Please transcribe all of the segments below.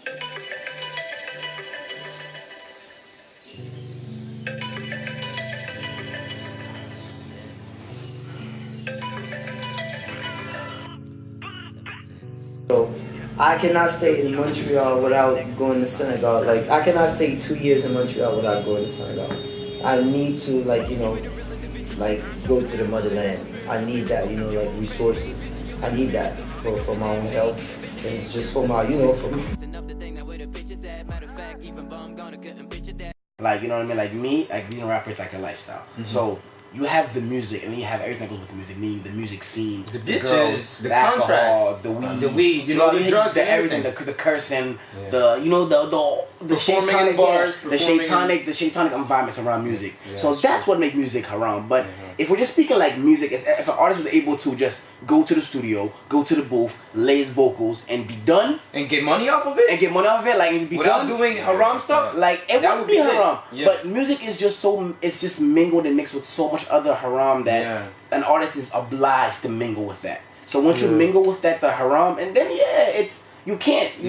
So I cannot stay in Montreal without going to Senegal. Like I cannot stay 2 years in Montreal without going to Senegal. I need to like like go to the motherland. I need that like resources. I need that for my own health and just for my for me. Like, you know what I mean? Like me, like being a rapper is like a lifestyle. So you have the music, and then you have everything that goes with the music, meaning the music scene, the bitches, girls, the alcohol, contracts, the weed, you know, the drugs, the everything, the cursing, the the shaitanic environments around music. Yeah, so that's what makes music haram. But if we're just speaking like music, if an artist was able to just go to the studio, go to the booth, lay his vocals, and be done, and get money off of it, like and be without done, doing haram stuff, like it wouldn't be haram. Yeah. But music is just it's just mingled and mixed with so much other haram that an artist is obliged to mingle with that. So once you mingle with that, the haram, and then it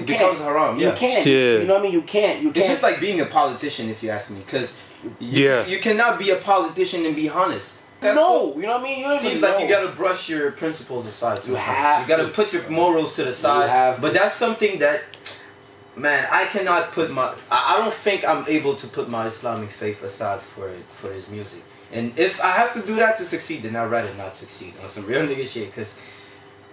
becomes haram. You can't. You know what I mean? You can't. It's just like being a politician, if you ask me, because you cannot be a politician and be honest. No, you know what I mean? It seems like you gotta brush your principles aside. You gotta put your morals to the side. But that's something that, man, I cannot put I don't think I'm able to put my Islamic faith aside for his music. And if I have to do that to succeed, then I'd rather not succeed on some real nigga shit, because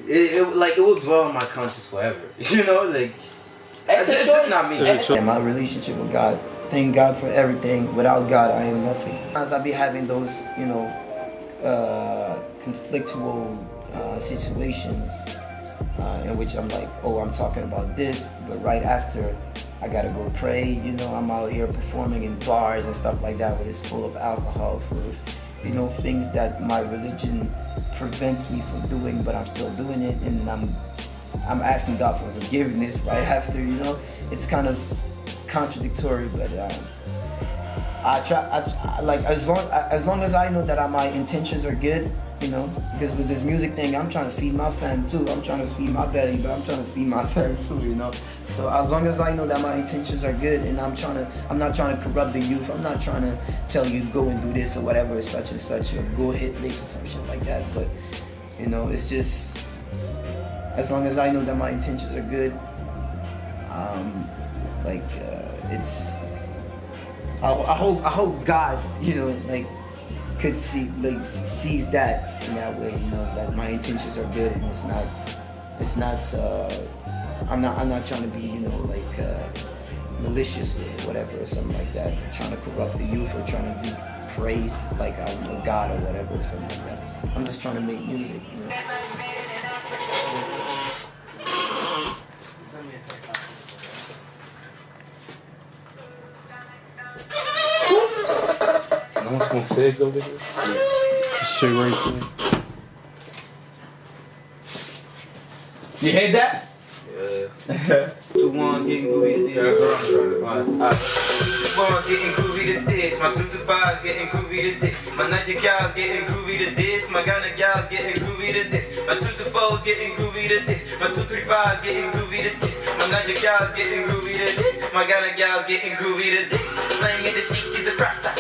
it will dwell on my conscience forever. You know, like it's just not me. And my relationship with God, thank God for everything. Without God, I am nothing. Sometimes I be having those conflictual situations in which I'm like, oh, I'm talking about this, but right after I gotta go pray. I'm out here performing in bars and stuff like that, where it's full of alcohol, full of things that my religion prevents me from doing, but I'm still doing it, and I'm asking God for forgiveness right after. It's kind of contradictory, but I try. Like as long as I know that my intentions are good, because with this music thing, I'm trying to feed my fam too. I'm trying to feed my belly, but I'm trying to feed my fam too. So as long as I know that my intentions are good, and I'm not trying to corrupt the youth. I'm not trying to tell you go and do this or whatever, such and such, or go hit licks or some shit like that. But it's just as long as I know that my intentions are good. It's. I hope God, could sees that in that way, that my intentions are good, and it's not. I'm not trying to be, malicious or whatever, or something like that. Trying to corrupt the youth, or trying to be praised like I'm a god or whatever, or something like that. I'm just trying to make music. No one's gonna say it over here. This shit right there. You hate that? Yeah. 2 1s getting groovy to this. Two ones getting groovy to this. My 2 to 5s getting groovy to this. My Niger gals getting groovy to this. My Ghana gals getting groovy to this. My 2 to 4s getting groovy to this. My 2 3 5s getting groovy to this. My Niger gals getting groovy to this. My Ghana gals getting groovy to this. Playing in the chic is a crap top.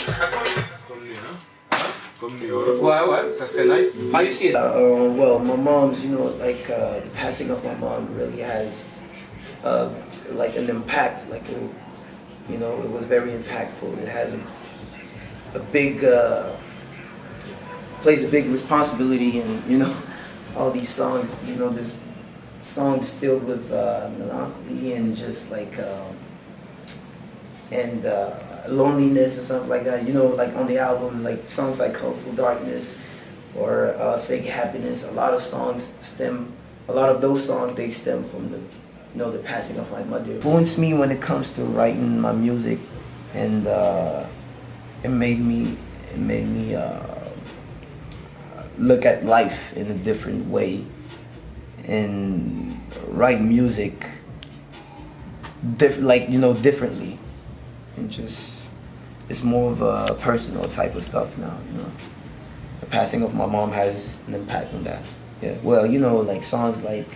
What? Ça serait nice. How you see it? Well, my mom's, the passing of my mom really has like an impact. Like it was very impactful. It has a big plays a big responsibility in all these songs. Just songs filled with melancholy and just like loneliness and stuff like that. Like on the album, like songs like Colorful Darkness or Fake Happiness. A lot of those songs, they stem from the passing of my mother. It influenced me when it comes to writing my music, and it made me look at life in a different way and write music differently. And just, it's more of a personal type of stuff now, The passing of my mom has an impact on that. Yeah. Well, like songs like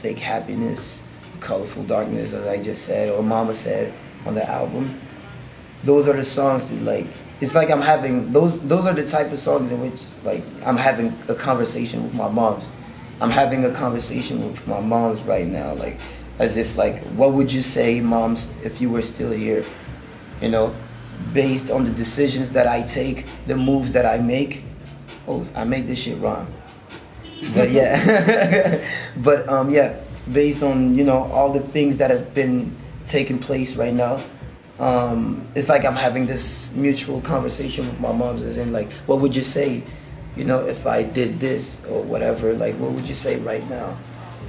Fake Happiness, Colorful Darkness, as I just said, or Mama Said on the album. Those are the songs that, like, it's like I'm having, those are the type of songs in which, like, I'm having a conversation with my moms. I'm having a conversation with my moms right now, like, as if, like, what would you say, moms, if you were still here? You know, based on the decisions that I take, the moves that I make. Oh, I made this shit wrong. But yeah, but yeah, based on, you know, all the things that have been taking place right now, it's like I'm having this mutual conversation with my moms, as in, like, what would you say, you know, if I did this or whatever? Like, what would you say right now?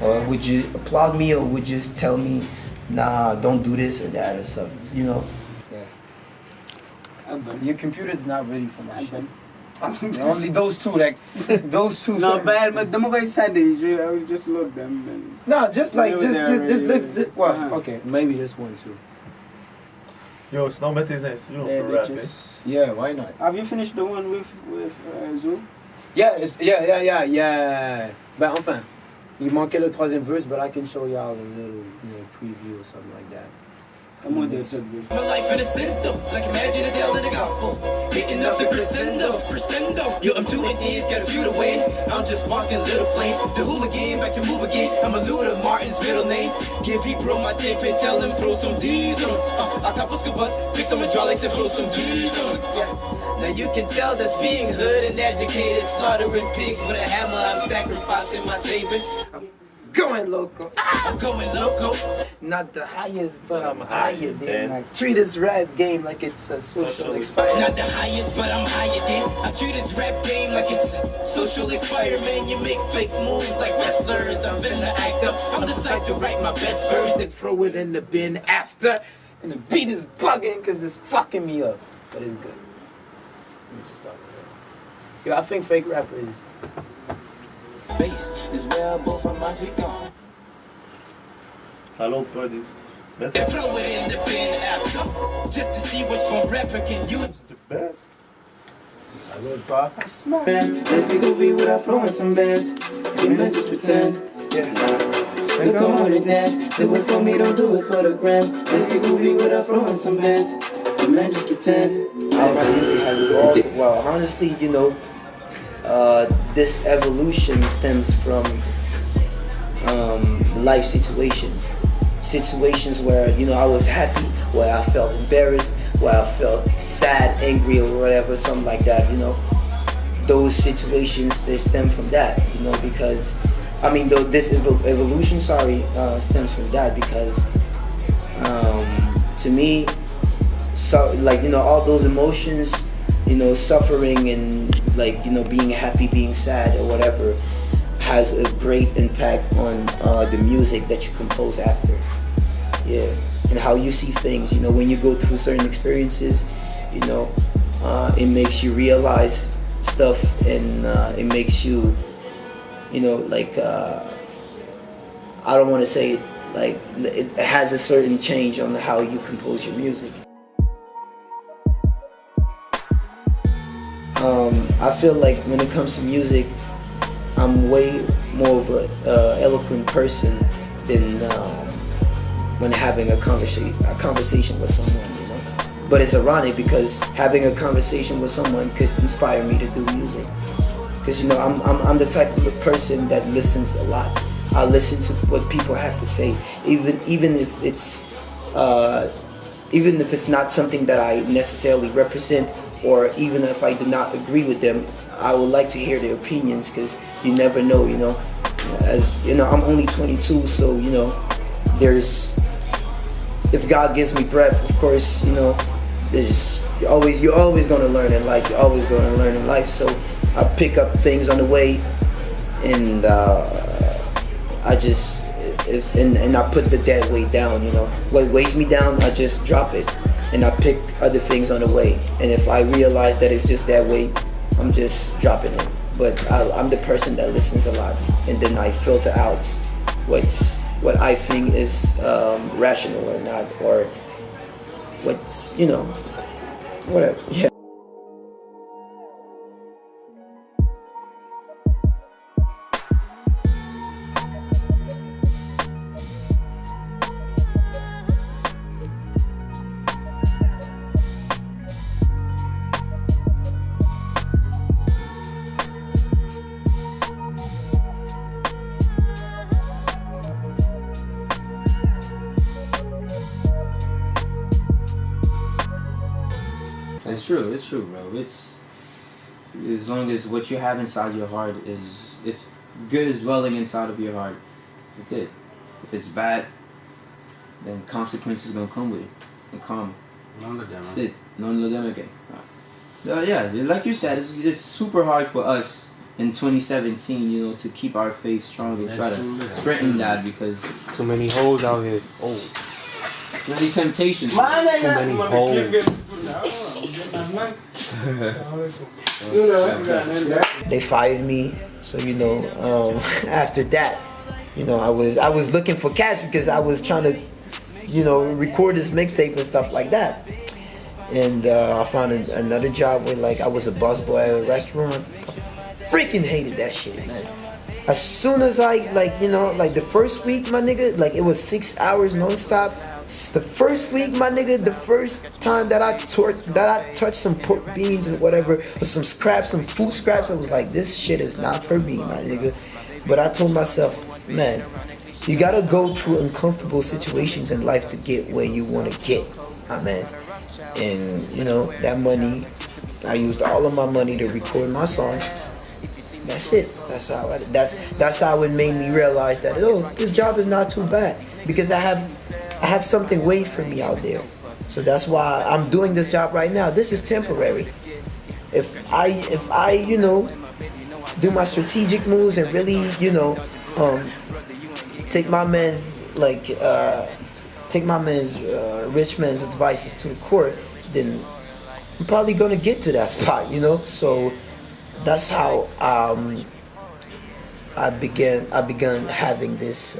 Or would you applaud me, or would you just tell me, nah, don't do this or that or something, you know? Your computer is not ready for my shit. Only those two, like, those two. No, bad, but the movie said I will just load them. And no, just like, just lift. Well, okay, maybe this one too. Yo, senão metes em estilo for rap, eh? Yeah, why not? Have you finished the one with Zou? Yeah, yeah. Ben enfin, il manquait le troisième verse, but I can show y'all a little, you know, preview or something like that. Come on, this. My life in a sense though, like imagine a tale in the gospel. Hitting up the crescendo. Yo, I'm too intense, got a few to win. I'm just walking little flames. The hooligan, back to move again. I'm a Luda, Martin's middle name. Give he pro my tape and tell him throw some D's on him. I couple good bus, fix on hydraulics and throw some D's on him. Yeah. Now you can tell that's being hood and educated. Slaughtering pigs with a hammer, I'm sacrificing my savings. Going loco. I'm going loco. Not the highest, but I'm higher than. I treat this rap game like it's a social experiment. Not the highest, but I'm higher than. I treat this rap game like it's a social experiment. You make fake moves like wrestlers. I'm finna act up. I'm the type to write my best verse, then throw it in the bin after. And the beat is bugging because it's fucking me up. But it's good. Let me just talk about it. Yo, I think fake rappers. Base is where both of us we gone. Salute, buddies. And throw it in the bin after, just to see which one rapper can use The best. Salute, bro. I smile. Let's take a beat without throwing some bands. You might just pretend. Yeah. Then come on and dance. Do it for me, don't do it for the gram. Let's take a beat without throwing some bands. You might just pretend. Well, honestly, you know, this evolution stems from life situations where, you know, I was happy, where I felt embarrassed, where I felt sad, angry, or whatever, something like that, you know. Those situations, they stem from that, you know, because I mean, this evolution stems from that, because to me, so, like, you know, all those emotions, you know, suffering and, like, you know, being happy, being sad, or whatever, has a great impact on the music that you compose after. Yeah, and how you see things, you know, when you go through certain experiences, you know, it makes you realize stuff, and it makes you, you know, like, I don't want to say it, like, it has a certain change on how you compose your music. I feel like when it comes to music, I'm way more of an eloquent person than when having a conversation with someone, you know. But it's ironic, because having a conversation with someone could inspire me to do music. Because, you know, I'm the type of person that listens a lot. I listen to what people have to say, even if it's not something that I necessarily represent, or even if I do not agree with them. I would like to hear their opinions, because you never know, you know. As you know, I'm only 22, so, you know, if God gives me breath, of course, you know, you're always gonna learn in life. You're always gonna learn in life. So I pick up things on the way, and I put the dead weight down. You know, what weighs me down, I just drop it, and I pick other things on the way. And if I realize that it's just that weight, I'm just dropping it. But I'm the person that listens a lot, and then I filter out what I think is rational or not, or what's, you know, whatever. Yeah. It's true. It's true, bro. It's as long as what you have inside your heart is, if good is dwelling inside of your heart, that's it. If it's bad, then consequences gonna come with it. And come. That's it. Non lo demo again. Yeah, like you said, it's super hard for us in 2017, you know, to keep our faith strong and try to strengthen that because too many hoes out here. Oh, too many temptations. Too many hoes. They fired me, so you know. After that, you know, I was looking for cash because I was trying to, you know, record this mixtape and stuff like that. And I found another job where like I was a busboy at a restaurant. Freaking hated that shit, man. As soon as I like, you know, like the first week, my nigga, like it was 6 hours nonstop. The first week, my nigga, the first time that I touched some pork beans and whatever, or some scraps, some food scraps, I was like, this shit is not for me, my nigga. But I told myself, man, you gotta go through uncomfortable situations in life to get where you wanna get, my man. And you know, that money, I used all of my money to record my songs. That's it. That's how it made me realize that, oh, this job is not too bad because I have something waiting for me out there. So that's why I'm doing this job right now. This is temporary. If I you know, do my strategic moves and really, you know, take my man's rich man's advices to the court, then I'm probably gonna get to that spot, you know. So that's how I began having this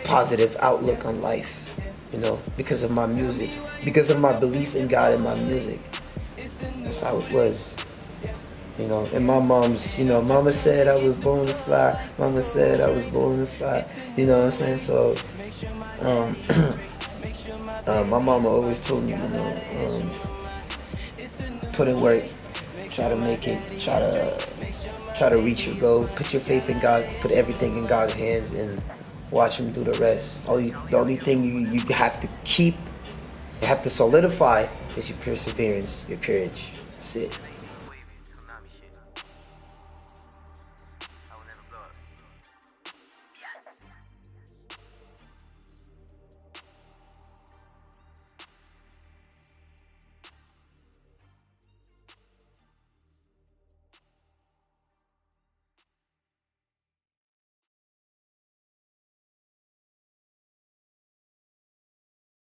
positive outlook on life, you know, because of my music, because of my belief in God and my music. That's how it was, you know. And my mom's, you know, mama said I was born to fly. Mama said I was born to fly. You know what I'm saying? So, my mama always told me, you know, put in work, try to make it, try to reach your goal, put your faith in God, put everything in God's hands, and watch Him do the rest. The only thing you have to keep, you have to solidify is your perseverance, your courage. That's it.